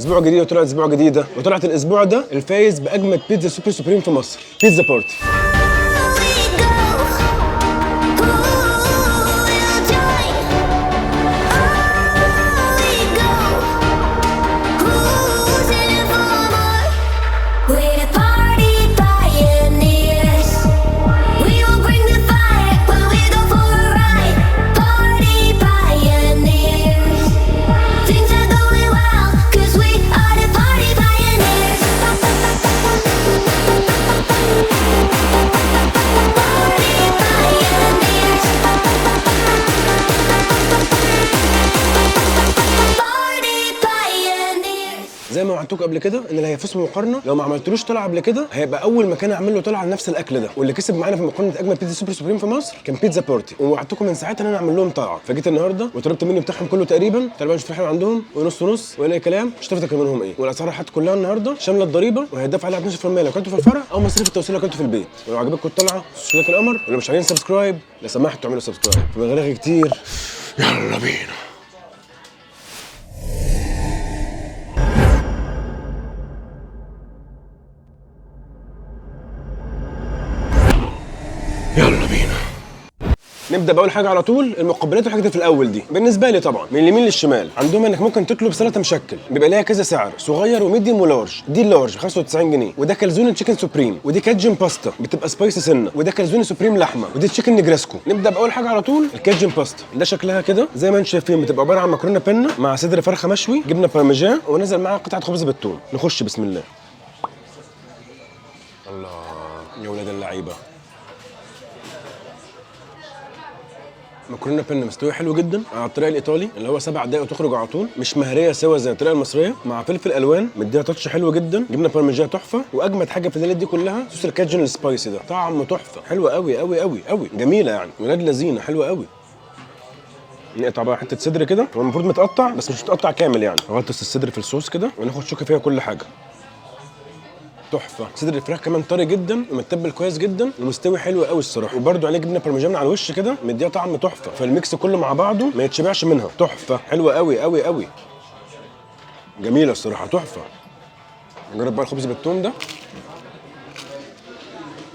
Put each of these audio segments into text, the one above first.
اسبوع جديد وطلعت اسبوع جديده، وطلعت الاسبوع ده الفايز باجمد بيتزا سوبر سوبريم في مصر، بيتزا بارتي. زي ما وعدتكم قبل كده ان اللي هيفوز في المقارنه لو ما عملتلوش طلعه قبل كده هيبقى اول مكان اعمل له طلعه لنفس الاكل ده، واللي كسب معانا في مقارنه اجمل بيتزا سوبر سوبريم في مصر كان بيتزا بارتي، ووعدتكم من ساعتها ان انا اعمل لهم طلعه، فجيت النهارده وطلبت المنيو بتاعهم كله تقريبا. تعالوا نشوف احنا عندهم ونص ونص ولا كلام، مش هتفتكر منهم ايه، والاسعار حتى كلها النهارده شامله الضريبه وهيدفع عليها 12% لو كنتوا في الفرع او مصاريف التوصيل لو كنتوا في البيت. ولو عجبتكم الطلعه شباك القمر، ولو مش عايزين سبسكرايب لو سمحتوا تعملوا سبسكرايب. فمن غير رغي كتير يلا بينا. يلا بينا. نبدا باول حاجه على طول، المقبلات والحاجات اللي في الاول دي بالنسبه لي طبعا من اليمين للشمال. عندهم انك ممكن تطلب سلطه مشكل بيبقى ليها كذا سعر، صغير وميديوم ولارج. دي اللارج ب 95 جنيه، وده كالزوني تشيكن سوبريم، ودي كاجن باستا بتبقى سبايسي سنه، وده كالزوني سوبريم لحمه، ودي تشيكن نجرسكو. نبدا باول حاجه على طول الكاجن باستا. ده شكلها كده زي ما انتم شايفين، بتبقى عباره عن مكرونه بنه مع صدر فرخه مشوي، جبنه بارميجان، ونزل معاها قطعه خبز بالثوم. نخش بسم الله. الله يا ولاد اللعيبه، مكرونه بنه مستويه حلو جدا على الطريقه الايطالي اللي هو 7 دقايق وتخرج على طول، مش مهريه سوا زي الطريقه المصريه، مع فلفل الوان مديها تاتش حلو جدا، جبنه بارميجان تحفه، واجمد حاجه في الليله دي كلها صوص الكاجن السبايسي ده، طعمه تحفه، حلوه قوي قوي قوي قوي، جميله يعني ولاد لذينه، حلوه قوي. نقطع بقى حته صدر كده، هو المفروض متقطع بس مش متقطع كامل يعني، نغطس الصدر في الصوص كده وناخد شوكه فيها كل حاجه. تحفه. صدر الفراخ كمان طري جدا ومتبل كويس جدا ومستوي حلو قوي الصراحه، وبرده عليه جبنه بارميجان على الوش كده مديها طعم تحفه، فالميكس كله مع بعضه ما يتشبعش منها. تحفه حلوه قوي قوي قوي، جميله الصراحه، تحفه. نجرب بقى الخبز بالثوم ده،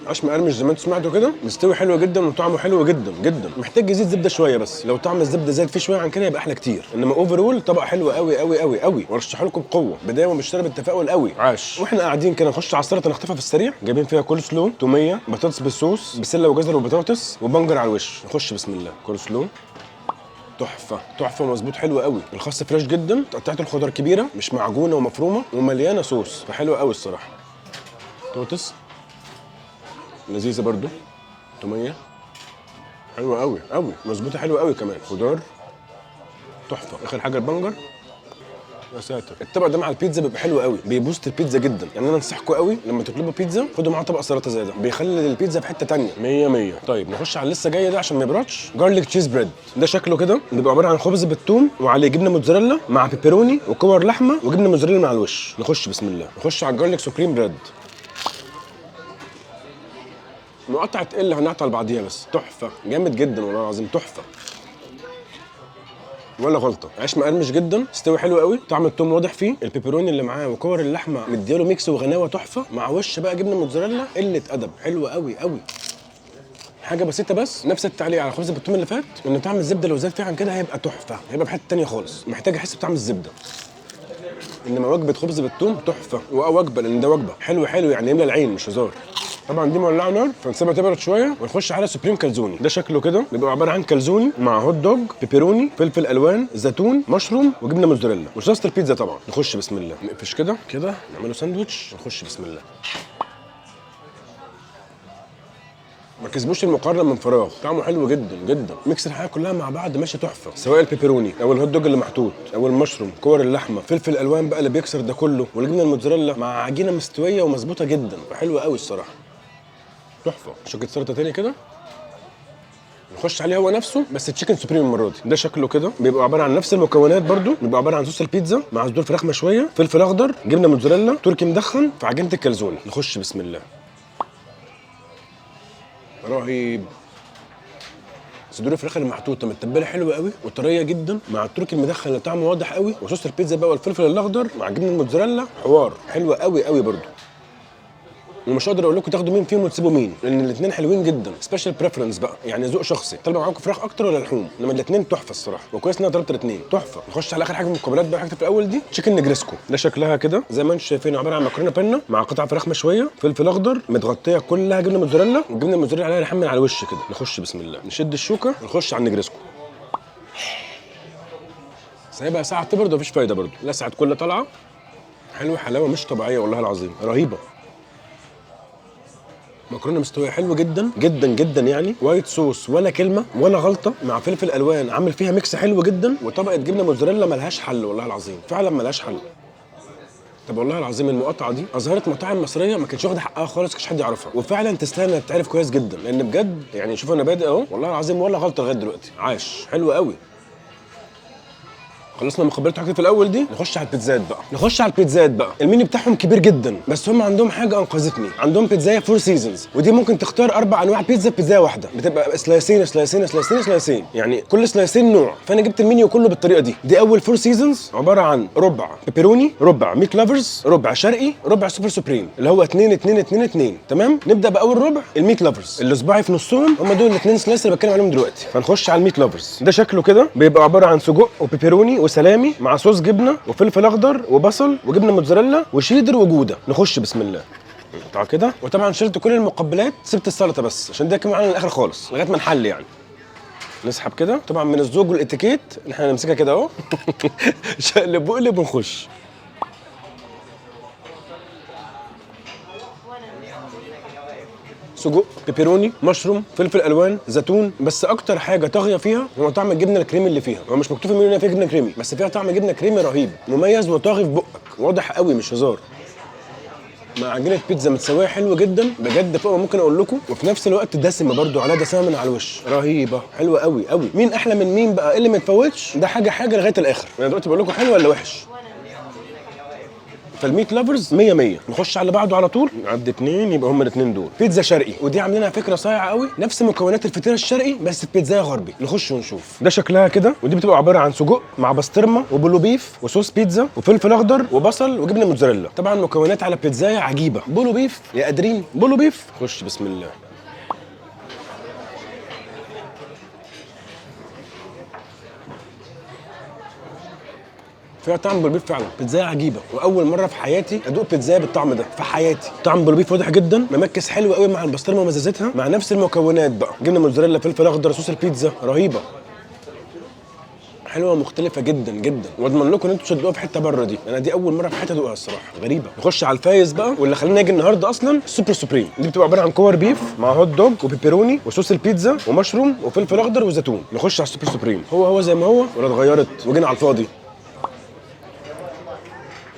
عيش مقرمش زي ما انتم سمعتوا كده، مستوي حلو جدا وطعمه حلو جدا جدا، محتاج يزيد زبده شويه، بس لو طعم الزبده زاد فيه شويه عن كده يبقى احلى كتير، انما اوفرول طبق حلو قوي قوي قوي قوي، وارشحه لكم بقوه، بدايه ومشتري بالتفاؤل قوي. عاش. واحنا قاعدين كده نخش على السلطه نخطفها في السريع، جايبين فيها كول سلو، توميه، بطاطس بالصوص، بسله وجزر وبطاطس وبنجر على الوش. نخش بسم الله. كول سلو تحفه تحفه ومظبوط حلو قوي، الخس فريش جدا، تقطعت الخضار كبيره مش معجونه ومفرومه ومليانه صوص، فحلوه قوي الصراحه. بطاطس لذيذه برضو، توميه حلوه قوي قوي، مظبوطه حلوه قوي كمان، خضار تحفه. اخر حاجه البنجر، يا ساتر. الطبق ده مع البيتزا بيبقى حلو قوي، بيبوست البيتزا جدا، يعني انا انصحكم قوي لما تطلبوا بيتزا خدوا معاه طبق سلطه زي ده، بيخلي البيتزا في حته ثانيه 100 100. طيب نخش على اللي لسه جايه ده عشان ما يبردش. جارليك تشيز بريد، ده شكله كده بيبقى عباره عن خبز بالثوم وعليه جبنه موتزاريلا مع بيبروني وكور لحمه وجبنه موتزاريلا مع الوش. نخش بسم الله. نخش على الجارليك سوبريم بريد، مقطعه تقل هنقطع لبعضيها بس، تحفه جامد جدا والله العظيم، تحفه ولا غلطه. عيش مقرمش جدا، استوي حلو قوي، طعم التوم واضح فيه، البيبروني اللي معاه وكور اللحمه مدياله ميكس وغناوه تحفه، مع وش بقى جبنه موتزاريلا قله ادب، حلوه قوي قوي. حاجه بسيطه بس، نفس التعليق على خبز بالثوم اللي فات، ان طعم الزبده لو زاد فيه عن كده هيبقى تحفه، هيبقى في حته ثانيه خالص، محتاج احس بطعم الزبده. انما وجبه خبز بالثوم تحفه، وجبه لان ده وجبه حلو حلو يعني يملى العين مش هزار. طبعا دي مولعه نار فنسيبها تبرد شويه ونخش على سوبريم كالزوني. ده شكله كده بيبقى عباره عن كالزوني مع هوت دوج، بيبروني، فلفل الوان، زيتون، مشروم، وجبنه موتزاريلا وصوص البيتزا طبعا. نخش بسم الله. نقفش كده كده نعمله ساندوتش ونخش بسم الله. ما كسبوش المقارنه من فراغ، طعمه حلو جدا جدا، ميكس الحاجه كلها مع بعض ماشي تحفه، سواء البيبروني او الهوت دوج اللي محطوط او المشروم، كور اللحمه، فلفل الالوان بقى اللي بيكسر ده كله، والجبنه الموتزاريلا مع عجينه مستويه ومظبوطه جدا، حلوه قوي الصراحه، تحفه. شوكه سلطه تاني كده نخش عليه هو نفسه بس تشيكن سوبريم المره دي. ده شكله كده بيبقى عباره عن نفس المكونات برده، بيبقى عباره عن صوص البيتزا مع صدور فراخ مشويه، فلفل اخضر، جبنه موتزاريلا، تركي مدخن في عجينه الكالزوني. نخش بسم الله. رهيب. صدور الفراخ اللي محطوطه متبله حلوه قوي وطريه جدا، مع التركي المدخن اللي طعمه واضح قوي، وصوص البيتزا بقى والفلفل الاخضر مع جبنه الموتزاريلا، حوار حلوه قوي قوي برده. ومش قادر اقول لكم تاخدوا مين فيهم وتسيبوا مين، لان الاثنين حلوين جدا. سبيشال بريفرنس بقى، يعني ذوق شخصي، طالبه معاكم فراخ اكتر ولا لحوم؟ انما الاثنين تحفه الصراحه، وكويس ان انا طلبت الاثنين تحفه. نخش على اخر حاجه في المقبلات بقى، حاجه في الاول دي تشيكن نجريسكو. ده شكلها كده زي ما انتم شايفين، عباره عن مكرونه بينا مع قطع فراخ مشويه، فلفل اخضر متغطيه كلها جبنه موتزاريلا، والجبنه الموتزاريلا عليها ريحان من على الوش كده. نخش بسم الله، نشد الشوكه ونخش على النجريسكو. سايبها ساعه تبرد ومفيش فايده برده، لسعت كل طلعه حلوه، حلاوه مش طبيعيه والله العظيم، رهيبه. مكرونه مستويه حلوه جدا جدا جدا، يعني وايت صوص ولا كلمه ولا غلطه، مع فلفل الوان عامل فيها ميكس حلو جدا، وطبقه جبنه موتزاريلا ملهاش حل والله العظيم، فعلا ملهاش حل. طب والله العظيم المقاطعه دي اظهرت مطاعم مصريه ما كانتش واخده حقها خالص، كانش حد يعرفها، وفعلا تستاهل انها تتعرف كويس جدا، لان بجد يعني شوف انا بادئ اهو والله العظيم ولا غلطه لغايه دلوقتي، عاش حلو قوي. خلصنا مقبلات حاجتي في الاول دي، نخش على البيتزات بقى. المنيو بتاعهم كبير جدا، بس هم عندهم حاجه انقذتني، عندهم بيتزايه فور سيزونز، ودي ممكن تختار 4 انواع بيتزا بيتزايه واحده، بتبقى سلايسين سلايسين سلايسين سلايسين، يعني كل سلايسين نوع، فانا جبت المنيو كله بالطريقه دي. دي اول فور سيزونز، عباره عن ربع بيبروني، ربع ميت لافرز، ربع شرقي، ربع سوبر سوبريم، اللي هو 2 2 2 2. تمام، نبدا باول ربع الميت لافرز، اللي صباعي في نصهم هم دول الاثنين سلايس اللي بتكلم عليهم دلوقتي. فنخش على الميت لافرز. ده شكله كده بيبقى عباره عن سجق وبيبروني وسلامي مع صوص جبنه وفلفل اخضر وبصل وجبنه موتزاريلا وشيدر وجوده. نخش بسم الله نقطع كده، وطبعا شلت كل المقبلات، سبت السلطه بس عشان ده كمان على الاخر خالص لغايه ما نحل يعني. نسحب كده، طبعا من الزوج والاتيكيت ان احنا نمسكها كده اهو شقلب وقلب ونخش. سجق، بيبروني، مشروم، فلفل الوان، زيتون، بس اكتر حاجه طاغيه فيها هو طعم الجبنه الكريمي اللي فيها. هو مش مكتوب في المنيو ان فيها جبنه كريمي، بس فيها طعم جبنه كريمي رهيب مميز وطاغي في بقك، واضح قوي مش هزار. مع عجينه بيتزا متسويه حلوه جدا بجد فوق ما ممكن اقول لكم، وفي نفس الوقت دسمه برده، عليها دسامه من على الوش رهيبه، حلوه قوي قوي. مين احلى من مين بقى؟ اللي ما يتفوتش ده حاجه لغايه الاخر. انا دلوقتي بقول لكم حلو ولا وحش. فالميت لافرز 100 100. نخش على اللي بعده على طول، نعدي 2 يبقى هم الاثنين دول. بيتزا شرقي، ودي عاملينها فكره صايعه قوي، نفس مكونات الفطير الشرقي بس بيتزا غربي. نخش ونشوف. ده شكلها كده، ودي بتبقى عباره عن سجق مع بسطرمه وبولو بيف وصوص بيتزا وفلفل اخضر وبصل وجبنه موتزاريلا. طبعا مكونات على بيتزايه عجيبه. بولو بيف يا قادرين، بولو بيف. خش بسم الله. فيها طعم بالبيف فعلا، بيتزايه عجيبه، واول مره في حياتي ادوق بيتزايه بالطعم ده في حياتي. طعم بالبيف واضح جدا، ممكس حلو قوي مع البسطرمه ومزازتها، مع نفس المكونات بقى، جبنه موتزاريلا، فلفل اخضر، صوص البيتزا، رهيبه حلوه مختلفه جدا جدا، واضمن لكم ان انتوا تشدوها في حته بره دي، انا دي اول مره في حياتي ادوقها الصراحه، غريبه. نخش على الفايز بقى، واللي خلاني اجي النهارده اصلا السوبر سوبريم. دي بتبقى عباره عن كور بيف مع هوت دوج وبيبروني وصوص البيتزا ومشروم وفلفل اخضر وزيتون. نخش على السوبر سوبريم، هو زي ما هو ولا اتغيرت وجينا على الفاضي؟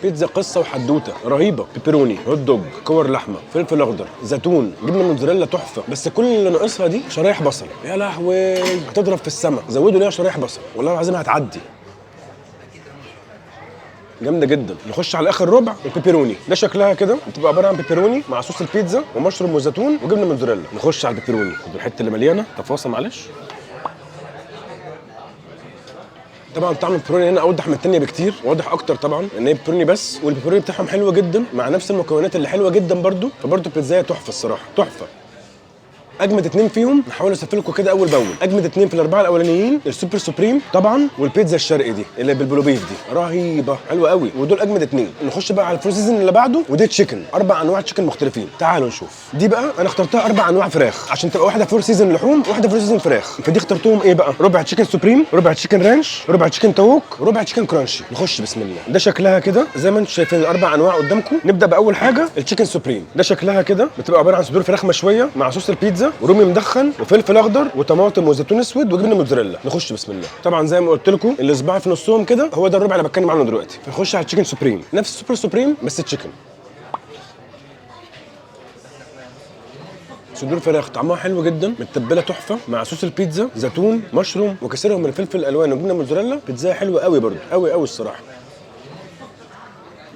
بيتزا قصه وحدوته رهيبه، بيبروني، هوت دوج، كور لحمه، فلفل اخضر، زيتون، جبنه موتزاريلا تحفه، بس كل اللي ناقصها دي شرايح بصل. يا لهوي هتضرب في السما، زودوا ليها شرايح بصل والله العظيم هتعدي، جامده جدا. نخش على اخر ربع البيبروني. ده شكلها كده بتبقى عباره عن بيبروني مع صوص البيتزا ومشروم وزيتون وجبنه موتزاريلا. نخش على البيبروني، خدوا الحته اللي مليانه، تفاصيل معلش. طبعا طعم البيبروني هنا اوضح من الثانيه بكتير، واضح اكتر طبعا ان هي بيبروني بس، والبيبروني بتاعهم حلوه جدا مع نفس المكونات اللي حلوه جدا برده، فبرده البيتزايه تحفه الصراحه، تحفه. اجمد 2 فيهم نحاول نصف لكم كده اول باول. اجمد 2 في الاربعه الاولانيين السوبر سوبريم طبعا، والبيتزا الشرقي دي اللي بالبلو بيف دي رهيبه حلوه قوي، ودول اجمد 2. نخش بقى على الفور سيزون اللي بعده، ودي تشيكن، 4 انواع تشيكن مختلفين. تعالوا نشوف. دي بقى انا اخترتها 4 انواع فراخ عشان تبقى واحده فور سيزون لحوم وواحده فور سيزون فراخ، فدي اخترتهم ايه بقى؟ ربع تشيكن سوبريم، ربع تشيكن رانش، ربع تشيكن توك، ربع تشيكن كرانشي. نخش بسم الله. ده شكلها كده زي ما انتم شايفين ال4 انواع قدامكم. نبدا باول حاجه التشيكن سوبريم. ده شكلها كده بتبقى عباره عن صدور فراخ مشويه مع صوص البيتزا ورومي مدخن وفلفل اخضر وطماطم وزيتون اسود وجبنه موتزاريلا. نخش بسم الله. طبعا زي ما قلت لكم اللي صباعي في نصهم كده هو ده الربع اللي بتكلم عنه دلوقتي. فنخش على التشيكن سوبريم، نفس السوبر سوبريم بس تشيكن. صدور فراخ طعمها حلو جدا، متبله تحفه مع صوص البيتزا، زيتون، مشروم، وكسرهم من الفلفل الالوان وجبنه موتزاريلا. بيتزا حلوه قوي برده، قوي قوي الصراحه.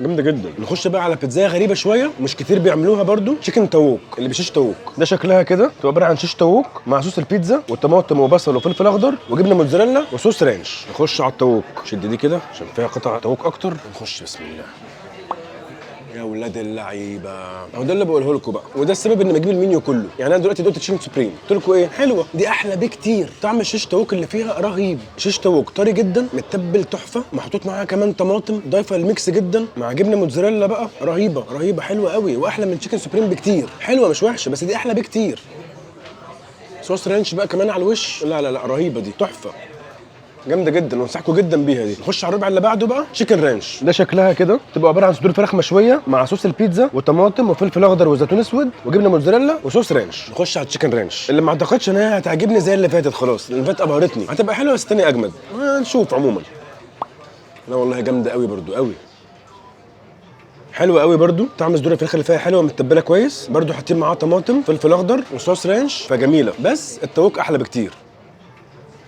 جامده جدا. نخش بقى على بيتزا غريبه شويه مش كتير بيعملوها برضو، تشيكن تاووك اللي بشيش تاووك. ده شكلها كده تبقى عباره عن شيش تاووك مع صوص البيتزا وطماطم وبصل وفلفل اخضر وجبنه موتزاريلا وصوص رانش. نخش على التاووك، شد دي كده عشان فيها قطع تاووك اكتر. نخش بسم الله. يا ولاد اللعيبه، اهو ده اللي بقوله لكم بقى، وده السبب ان بجيب المنيو كله. يعني انا دلوقتي دوقت تشيكن سوبريم، قلت لكم ايه حلوه دي، احلى بكتير. طعم الشيش تاووك اللي فيها رهيب، شيش تاووك طري جدا متبل تحفه، محطوط معاها كمان طماطم ضايفه الميكس جدا مع جبنه موتزاريلا بقى رهيبه رهيبه، حلوه قوي واحلى من تشيكن سوبريم بكتير. حلوه مش وحشه، بس دي احلى بكتير. صوص رانش بقى كمان على الوش، لا لا لا رهيبه دي، تحفه جامده جدا وانصحكم جدا بيها دي. نخش على الربع اللي بعده بقى، تشيكن رانش. ده شكلها كده تبقى عباره عن صدور فراخ مشويه مع صوص البيتزا وطماطم وفلفل اخضر وزيتون اسود وجبنه موتزاريلا وصوص رانش. نخش على التشيكن رانش اللي ما اعتقدش ان هي هتعجبني زي اللي فاتت، خلاص اللي فاتت ابهرتني، هتبقى حلوه بس تاني اجمد، هنشوف. عموما لا والله جامده قوي برضو قوي، حلوه قوي برضو. طعم صدور الفراخ اللي فيها حلوه متبله كويس برضو، حاطين معاها طماطم فلفل اخضر وصوص رانش، فجميله. بس التاووك احلى بكتير،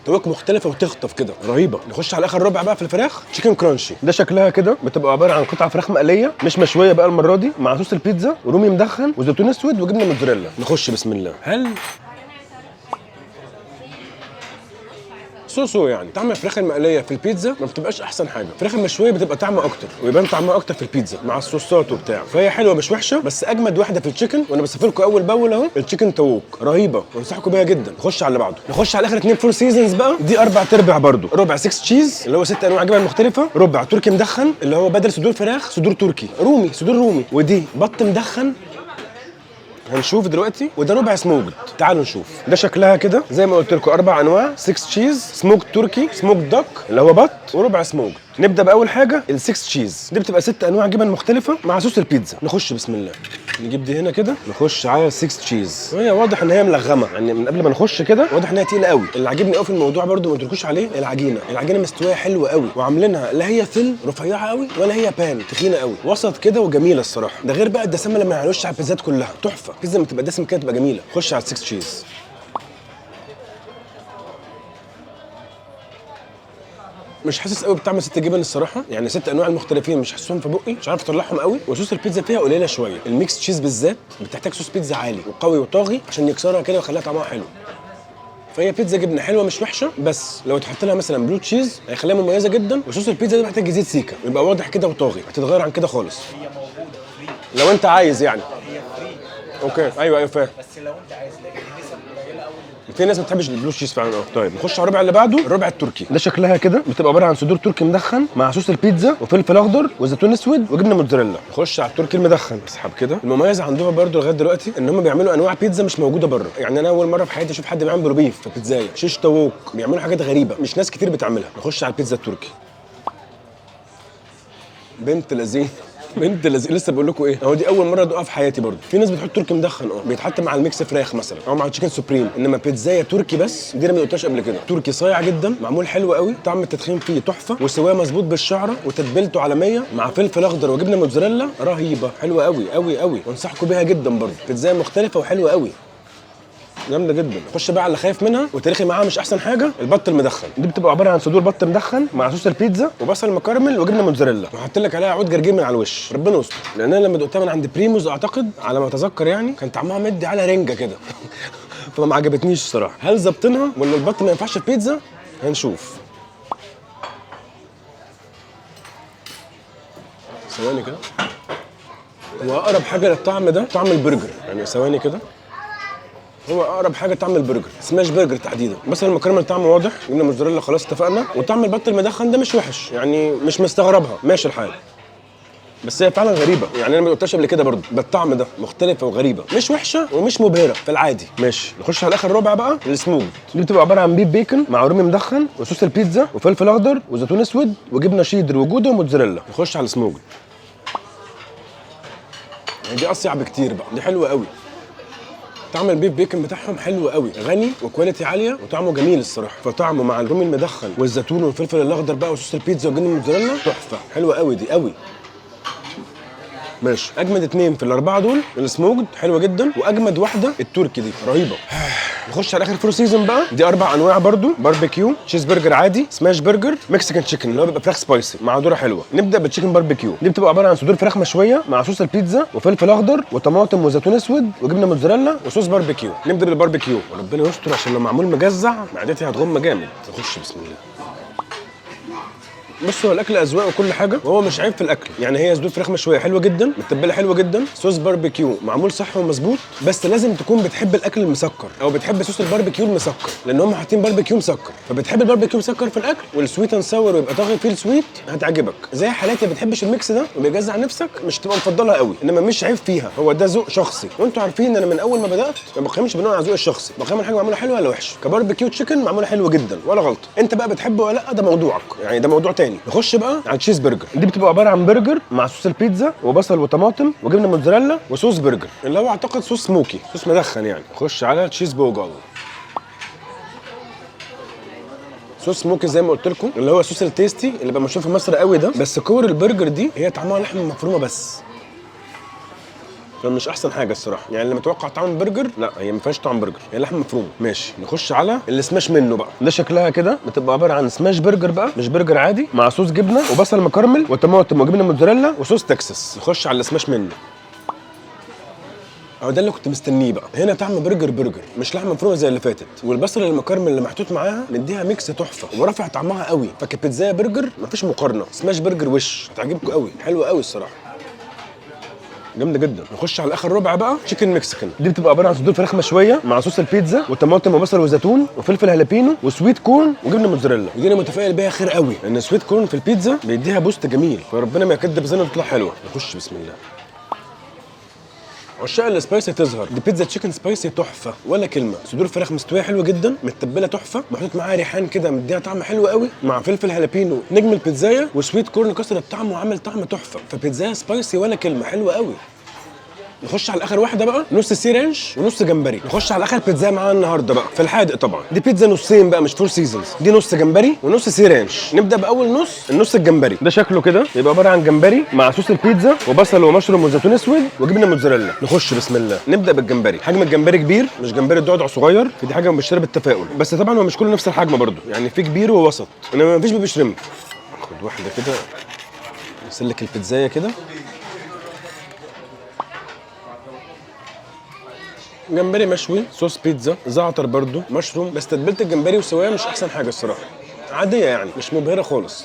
توك مختلفه وتخطف كده رهيبه. نخش على اخر ربع بقى في الفراخ، تشيكن كرانشي. ده شكلها كده بتبقى عباره عن قطع فراخ مقليه مش مشويه بقى المره دي، مع صوص البيتزا ورومي مدخن وزيتون اسود وجبنه موتزاريلا. نخش بسم الله. هل سوسو يعني طعم الفراخ المقليه في البيتزا ما بتبقاش احسن حاجه، الفراخ المشويه بتبقى طعمها اكتر ويبان طعمها اكتر في البيتزا مع الصوصات وبتاع، فهي حلوه مش وحشه. بس اجمد واحده في التشيكن، وانا بصف لكم اول باول اهو، التشيكن تاووك رهيبه وانصحكم بيها جدا. نخش على اللي بعده، نخش على اخر اتنين فور سيزونز بقى، دي اربع تربع برضو، ربع 6 تشيز اللي هو 6 انواع جبن مختلفه، ربع تركي مدخن اللي هو بدل صدور فراخ صدور تركي رومي، صدور رومي، ودي بط مدخن هنشوف دلوقتي، وده ربع سموكد. تعالوا نشوف. ده شكلها كده زي ما قلت لكم، 4 انواع 6 تشيز، سموك تركي، سموك دك اللي هو بط، وربع سموكد. نبدا باول حاجه ال6 تشيز، دي بتبقى 6 انواع جبن مختلفه مع صوص البيتزا. نخش بسم الله، نجيب دي هنا كده، نخش على 6 تشيز. وهي واضح ان هي ملغمه، يعني من قبل ما نخش كده واضح ان هي تقيله قوي. اللي عاجبني قوي في الموضوع برده ما تركوش عليه العجينه، العجينه مستويه حلوه قوي، وعاملينها لا هي ثل رفيعه قوي ولا هي بان تخينه قوي، وسط كده وجميله الصراحه. ده غير بقى الدسامه لما يعلوش على البيتزات كلها تحفه، البيتزا لما تبقى دسم كده تبقى جميله. خش على 6 تشيز. مش حاسس قوي بطعم 6 جبن الصراحه، يعني 6 انواع المختلفين مش حاسسهم في بقي، مش عارف اطلعهم قوي. وصوص البيتزا فيها قليله شويه، الميكس تشيز بالذات بتحتاج صوص بيتزا عالي وقوي وطاغي عشان يكسرها كده ويخليها طعمها حلو. فهي بيتزا جبنه حلوه مش وحشه، بس لو اتحط لها مثلا بلو تشيز هيخليها مميزه جدا. وصوص البيتزا ده محتاج يزيد سيكه، يبقى واضح كده وطاغي، هتتغير عن كده خالص. لو انت عايز يعني. اوكي ايوه فاهم. بس لو انت عايز، لكن النسب قليله قوي. في ناس ما بتحبش البلو تشيز فعلا. طيب نخش على الربع اللي بعده، الربع التركي. ده شكلها كده بتبقى عباره عن صدور تركي مدخن مع صوص البيتزا وفلفل اخضر وزيتون اسود وجبنه موتزاريلا. نخش على التركي المدخن، اسحب كده. المميز عندهم برده لغايه دلوقتي ان هم بيعملوا انواع بيتزا مش موجوده بره، يعني انا اول مره في حياتي اشوف حد بيعمل بروبيف في بيتزايه، شيش تاووك، بيعملوا حاجات غريبه مش ناس كتير بتعملها. نخش على البيتزا التركي. بنت لذيذ بنت لذيذ، لسه بقول لكم ايه، اهو دي اول مره ادوقها في حياتي برضه. في ناس بتحط تركي مدخن، بيتحط مع الميكس فراخ مثلا او مع التشيكن سوبريم، انما بيتزايه تركي بس دي انا ما دقتهاش قبل كده. تركي صايع جدا، معمول حلو قوي، طعم التدخين فيه تحفه، وسواه مظبوط بالشعره، وتتبيلته عالميه مع فلفل اخضر وجبنه موتزاريلا رهيبه، حلوه قوي قوي قوي، وانصحكم بيها جدا برضه. بيتزايه مختلفه وحلوه قوي، جامده جدا. خش بقى على اللي خايف منها وتاريخي معاها مش احسن حاجه، البط المدخن. دي بتبقى عباره عن صدور بط مدخن مع صوص البيتزا وبصل مكرمل وجبنه موتزاريلا، وحاطط لك عليها عود جرجير من على الوش، ربنا يستر. لان انا لما دقتها من عند بريموز اعتقد على ما اتذكر يعني كان طعمها مدي على رنجه كده فما عجبتنيش الصراحه. هل ظابطينها ولا البط ما ينفعش في بيتزا؟ هنشوف. ثواني كده، هو اقرب حاجه للطعم ده طعم البرجر، يعني ثواني كده، هو اقرب حاجه طعم البرجر، سماش برجر تحديدا. مثلا المكرونه طعمه واضح، جبنه موتزاريلا خلاص اتفقنا، وطعم البط المدخن ده مش وحش، يعني مش مستغربها، ماشي الحال. بس هي فعلا غريبه، يعني انا ما دقتهاش قبل كده برضه بالطعم ده، مختلفه وغريبه، مش وحشه ومش مبهره، في العادي ماشي. نخش على اخر ربع بقى، السموك. دي بتبقى عباره عن بيف بيكن مع رومي مدخن وصوص البيتزا وفلفل اخضر وزيتون اسود وجبنه شيدر وجوده وموتزاريلا. نخش على السموك، يعني دي اصيع بكتير بقى، دي حلوه قوي. طعم البيف بيكن بتاعهم حلو قوي، غني وكواليتي عاليه وطعمه جميل الصراحه، فطعمه مع الرومي المدخن والزيتون والفلفل الاخضر بقى وصوص البيتزا وجبنه الموتزاريلا تحفه، حلوه قوي دي قوي. ماشي، اجمد اتنين في الاربعه دول السموكد حلوه جدا، واجمد واحده التركي دي رهيبه. نخش على اخر فور سيزون بقى. دي 4 انواع برضو: باربيكيو، تشيز برجر عادي، سماش برجر، مكسيكان تشيكن اللي هو بيبقى فراخ سبايسي مع ذره حلوه. نبدا بالتشيكن باربيكيو. دي بتبقى عباره عن صدور فراخ مشويه مع صوص البيتزا وفلفل اخضر وطماطم وزيتون اسود وجبنه موتزاريلا وصوص باربيكيو. نبدا بالباربيكيو وربنا يستر عشان لو معمول مجزع معدتي هتغم جامد. نخش بسم الله. بص، هو الاكل اذواق وكل حاجه، وهو مش عيب في الاكل يعني. هي صدور فراخ مشويه حلوه جدا، متبله حلوه جدا، صوص باربيكيو معمول صح ومظبوط. بس لازم تكون بتحب الاكل المسكر او بتحب صوص الباربيكيو المسكر، لان هم حاطين باربيكيو مسكر، فبتحب الباربيكيو مسكر في الاكل والسويت اند ساور ويبقى طاغي فيه السويت هتعجبك. زي حالاتي ما بتحبش الميكس ده وبيجزع نفسك، مش تبقى مفضلها قوي، انما مش عيب فيها، هو ده ذوق شخصي. وانتوا عارفين ان انا من اول ما بدات ما بقيمش بناء على ذوقي الشخصي، بقيم الحاجه معموله حلوه ولا وحشه. كباربيكيو تشيكن معموله حلوه جدا ولا غلط، انت بقى بتحبه ولا لا ده موضوعك يعني، ده موضوع تاني. نخش بقى على التشيز برجر. دي بتبقى عباره عن برجر مع صوص البيتزا وبصل وطماطم وجبنه موتزاريلا وصوص برجر اللي هو اعتقد صوص سموكي، صوص مدخن يعني. نخش على التشيز بوجل. صوص سموكي زي ما قلت لكم، اللي هو صوص التيستي اللي بقى مشهور في مصر قوي ده. بس كور البرجر دي هي طعمها لحمه مفرومه بس، فمش احسن حاجه الصراحه يعني. اللي متوقع طعم برجر، لا هي ما فيهاش طعم برجر، هي لحمه مفرومه. ماشي، نخش على اللي سماش منه بقى. ده شكلها كده بتبقى عباره عن سماش برجر بقى، مش برجر عادي، مع صوص جبنه وبصل مكرمل وطماطم وجبنه موتزاريلا وصوص تكساس. نخش على اللي سماش منه. اهو ده اللي كنت مستنيه بقى. هنا طعم برجر مش لحمه مفرومه زي اللي فاتت، والبصل المكرمل اللي محطوط معاها مديها ميكس تحفه ورافع طعمها قوي. فكبيتزا برجر مفيش مقارنه. سماش برجر وش هتعجبكم قوي، حلوه قوي الصراحه، جامده جدا. نخش على اخر ربع بقى، تشيكن مكسيكان. دي بتبقى عباره عن صدور فراخ مشويه مع صوص البيتزا وطماطم وبصل وزيتون وفلفل هالابينو وسويت كورن وجبنه موتزاريلا. ودي انا متفائل بيها خير قوي، لان سويت كورن في البيتزا بيديها بوست جميل، فربنا ما يكدب زينا وتطلع حلوه. نخش بسم الله. عشاق السبايسي تظهر. دي بيتزا تشيكن سبايسي تحفه ولا كلمه. صدور فراخ مستويه حلوه جدا، متبله تحفه، محطوط معاها ريحان كده مديها طعم حلو قوي، مع فلفل هالابينو نجم البيتزايه وسويت كورن كسر الطعم وعمل طعم تحفه. فبيتزايه سبايسي ولا كلمه، حلوه قوي. نخش على اخر واحده بقى، نص سي رانش ونص جمبري. نخش على اخر بيتزا معانا النهارده بقى في الحادق طبعا. دي بيتزا نصين بقى مش فور سيزونز، دي نص جمبري ونص سي رانش. نبدا باول نص، النص الجمبري. ده شكله كده يبقى عباره عن جمبري مع صوص البيتزا وبصل ومشروم وزيتون اسود وجبنه موتزاريلا. نخش بسم الله. نبدا بالجمبري. حجم الجمبري كبير، مش جمبري الضعضع صغير، فدي حاجه مبشره بالتفاؤل. بس طبعا هو مش كله نفس الحجم برده يعني، في كبير ووسط، انما مفيش بيبي شريمب. خد واحده كده، نسلك البيتزايه كده. جمبري مشوي، صوص بيتزا، زعتر برضو، مشروم. بس تتبيله الجمبري وسواها مش احسن حاجه الصراحه، عاديه يعني، مش مبهره خالص.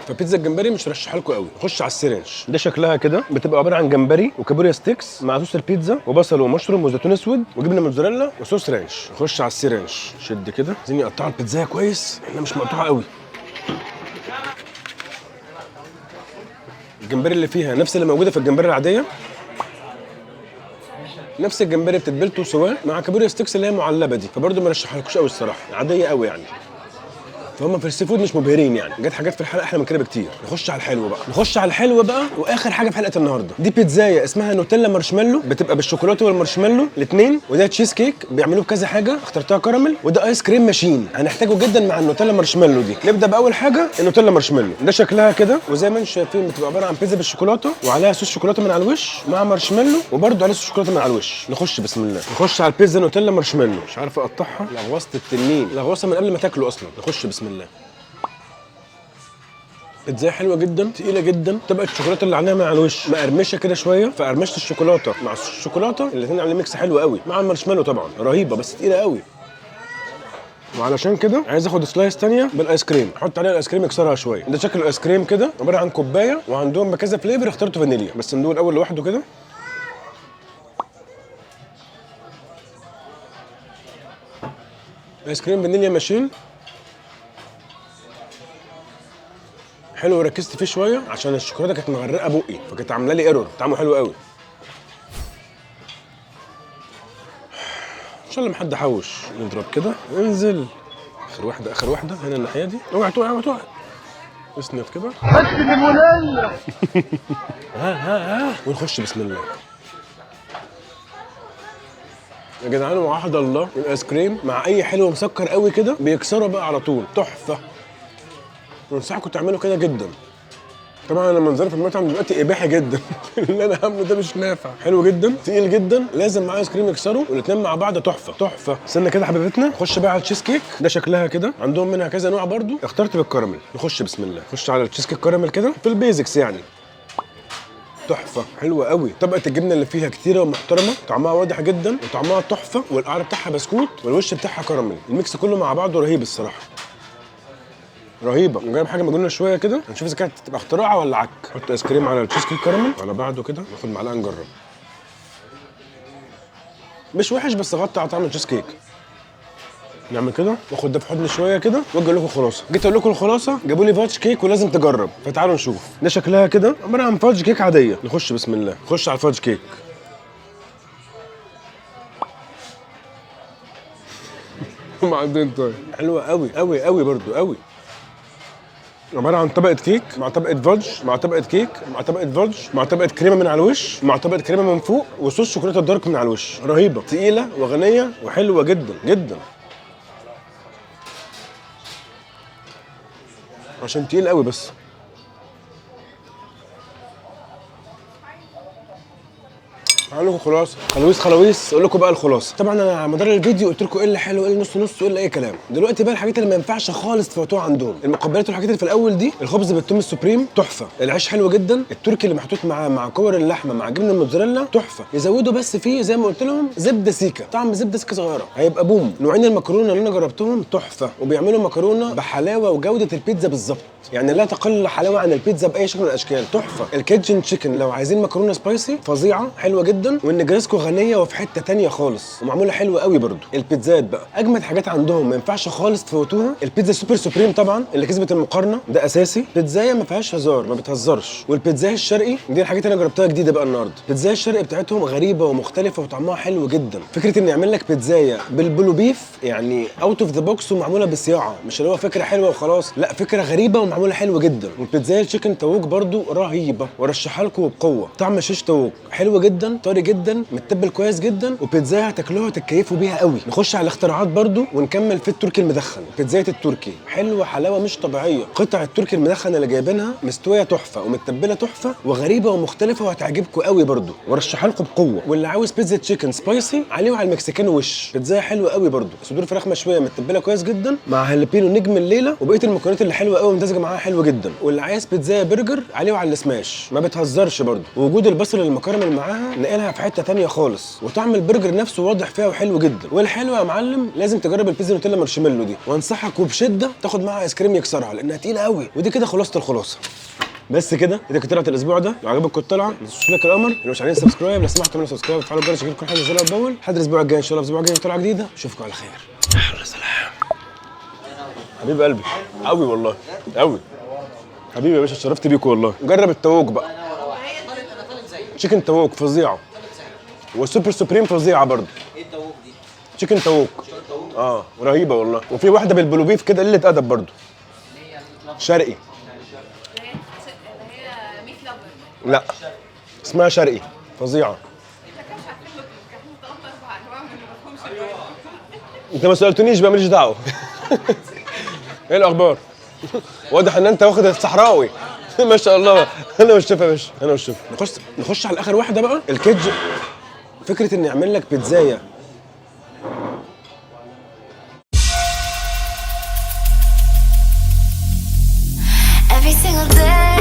فبيتزا الجمبري مش رشحها لكم قوي. نخش على السيرانش. ده شكلها كده بتبقى عباره عن جمبري وكابوريا ستيكس مع صوص البيتزا وبصل ومشروم وزيتون اسود وجبنه موتزاريلا وصوص رانش. نخش على السيرانش. شد كده، عايزين يقطعوا البيتزا كويس، احنا مش مقطوعه قوي. الجمبري اللي فيها نفس اللي موجوده في الجمبري العاديه، نفس الجمبري بتتبيلته وسواه مع كابوريا ستيكس اللي هي معلبه دي، فبرضه ما رشحهالكوش قوي الصراحه، عاديه قوي يعني. فهم في السي فود مش مبهرين يعني، جت حاجات في الحلقه احلى من كده بكتير. نخش على الحلو بقى. نخش على الحلو بقى واخر حاجه في حلقه النهارده. دي بيتزايه اسمها نوتيلا مارشميلو، بتبقى بالشوكولاته والمارشميلو الاثنين، وده تشيز كيك بيعملوه بكذا حاجه، اخترتها كراميل، وده ايس كريم ماشين هنحتاجه جدا مع النوتيلا مارشميلو دي. نبدا باول حاجه النوتيلا مارشميلو. ده شكلها كده، وزي ما انتم شايفين بتبقى عباره عن بيتزا بالشوكولاته وعليها صوص شوكولاته من على الوش مع مارشميلو وبرده عليه صوص شوكولاته من على الوش. نخش بسم الله. نخش على البيتزا نوتيلا مارشميلو. مش عارف اقطعها، لغوصه التنين، لغوصه من قبل ما تاكله اصلا. نخش بسم الله. بيتزا حلوه جدا، تقيله جدا، طبقه الشوكولاته اللي عليها من على الوش مقرمشه كده شويه، فقرمشه الشوكولاته مع الشوكولاته الاثنين عاملين ميكس حلو قوي مع المارشميلو طبعا رهيبه، بس تقيله قوي. وعلشان كده عايز اخد سلايس ثانيه بالايس كريم، احط عليها الايس كريم اكسرها شويه. ده شكل الايس كريم كده، عباره عن كوبايه وعندهم بكذا فليفر، اخترته فانيليا، بس ندوق الاول لوحده كده. ايس كريم فانيليا ماشين حلو، وركزت فيه شويه عشان الشوكولاته كانت مغرقه بقي، فكانت عامله لي ايرور. طعمه حلو قوي، ان شاء الله محد حوش. نضرب كده، انزل اخر واحده، اخر واحده هنا الناحيه دي. اوعى تقع، اوعى تقع، اسند كده. بس الليمونيه. ها ونخش بسم الله. يا جدعان وعهد الله، الايس كريم مع اي حلو مسكر قوي كده بيكسره بقى على طول، تحفه. انصحكم تعملوا كده جدا. طبعا انا منظري في المطعم دلوقتي اباحي جدا. اللي انا عامله ده مش نافع. حلو جدا، تقيل جدا، لازم معاه ايس كريم يكسره، والاثنين مع بعض تحفه تحفه. استنى كده حبيبتنا، نخش بقى على التشيز كيك. ده شكلها كده، عندهم منها كذا نوع برضو، اخترت بالكراميل. نخش بسم الله، نخش على التشيز كيك كراميل كده في البيزكس يعني. تحفه حلوه قوي. طبقه الجبنه اللي فيها كتيره ومحترمه، طعمها واضح جدا وطعمها تحفه، والقعر بتاعها بسكوت والوش بتاعها كراميل. الميكس كله مع بعضه رهيب الصراحه، رهيبه. وجايب حاجه مجنونه شويه كده، نشوف اذا كانت تبقى اختراع ولا عك. نحط ايس كريم على التشيز كيك كراميل على بعضه كده، ناخد معلقه نجرب. مش وحش بس غطي على طعم التشيز كيك. نعمل كده، واخد ده في حضني شويه كده، واجي اقول لكم الخلاصه. جيت اقول لكم الخلاصه، جابوا لي فاتش كيك ولازم تجرب، فتعالوا نشوف. ده شكلها كده عباره عن فاتش كيك عاديه. نخش بسم الله، نخش على الفاتش كيك. وبعدين طيب حلوه قوي قوي قوي برضو قوي. عباره عن طبقه كيك مع طبقه فudge مع طبقه كيك مع طبقه فudge مع طبقه كريمه من على الوش مع طبقه كريمه من فوق وصوص شوكولاته دارك من على الوش. رهيبه، تقيله وغنيه وحلوه جدا جدا. عشان تقيل قوي بس. هقول لكم خلاصه، خلاويص اقول لكم بقى الخلاصه. طبعا انا على مدار الفيديو قلت لكم ايه اللي حلو وايه اللي نص نص وايه اللي اي كلام. دلوقتي بقى الحاجات اللي ما ينفعش خالص تفوتوها عندهم، المقبلات والحاجات اللي في الاول دي. الخبز بالثوم السوبريم تحفه، العيش حلو جدا، التركي اللي محطوط مع كور اللحمه مع جبنه الموتزاريلا تحفه. يزودوا بس فيه زي ما قلت لهم زبده سيكه، طعم زبده سيكه صغيره، هيبقى بوم. نوعين المكرونه اللي انا جربتهم تحفه، وبيعملوا مكرونه بحلاوه وجوده البيتزا بالظبط، يعني لا تقل حلاوه عن البيتزا باي شكل من الاشكال. تحفه. الكيتشن تشيكن لو عايزين مكرونه سبايسي فظيعه حلوه جدا، والنجريسكو غنيه وفي حته تانية خالص ومعموله حلوه قوي برده. البيتزات بقى اجمد حاجات عندهم ما ينفعش خالص تفوتوها. البيتزا سوبر سوبريم طبعا اللي كسبت المقارنه، ده اساسي. بيتزايه ما فيهاش هزار، ما بتهزرش. والبيتزا الشرقي دي الحاجات اللي انا جربتها جديده بقى النهارده. البيتزا الشرقي بتاعتهم غريبه ومختلفه وطعمها حلو جدا. فكره ان يعمل لك بيتزايه بالبلو بيف يعني اوت اوف ذا بوكس ومعموله بصياعه، مش اللي هو فكره حلوه وخلاص، لا فكره غريبه ومعموله حلوه جدا. والبيتزا التشيكن تاووك برده رهيبه، وارشحها لكم بقوه. طعم شيش تاووك حلو جدا، طري جدا، متبل كويس جدا، وبيتزايه هتاكلوها وتتكيفوا بيها قوي. نخش على الاختراعات برده ونكمل في التركي المدخن. بيتزايه التركي حلوه حلاوه مش طبيعيه. قطع التركي المدخن اللي جايبينها مستويه تحفه ومتبله تحفه وغريبه ومختلفه وهتعجبكم قوي برده، وارشحها لكم بقوه. واللي عاوز بيتزا تشيكن سبايسي عليه وعلى المكسيكان وش. بيتزايه حلوه قوي برده، صدور فراخ مشويه متبله كويس جدا مع هالبينو نجم الليله، وبقيه المكونات اللي حلوه قوي ممتازه معاها حلوه جدا. واللي عايز بيتزا برجر عليه وعلى السماش، ما بتهزرش برده. ووجود البصل المكرمل معاها نقلها في حته ثانيه خالص، وطعم البرجر نفسه واضح فيها وحلو جدا. والحلو يا معلم لازم تجرب البيتزا نوتيلا مارشميلو دي، وانصحك وبشده تاخد معاها ايس كريم يكسرها لانها تقيله قوي. ودي كده خلاصه الخلاصه. بس كده كنت طلعت الاسبوع ده. لو عجبك الطلعه ما تنسوش لك القمر، اللي مش عاملين سبسكرايب لو سمحتوا اعملوا سبسكرايب وفعلوا الجرس عشان كل حاجه ننزلها باول. لحد الاسبوع الجاي ان شاء الله. الاسبوع الجاي طلعه جديده، اشوفكم على خير. سلام حبيب قلبي، قوي والله قوي حبيبي يا باشا، اتشرفت بيكم والله. جرب التاووك بقى، تشيكن تاووك فظيعه، والسوبر سوبريم فظيعه برضه. ايه التاووك دي؟ تشيكن تاووك رهيبه والله. وفي واحده بالبلو بيف كده قله ادب برضه، شرقي. لا اسمها شرقي فظيعه. انت ما سالتنيش بقى، ماليش دعوه. ايه الاخبار؟ واضح ان انت واخد الصحراوي. ما شاء الله. انا والشيف يا باشا، انا والشيف. نخش على اخر واحده بقى، الكيدج. فكره ان يعمل لك بيتزايه every single day.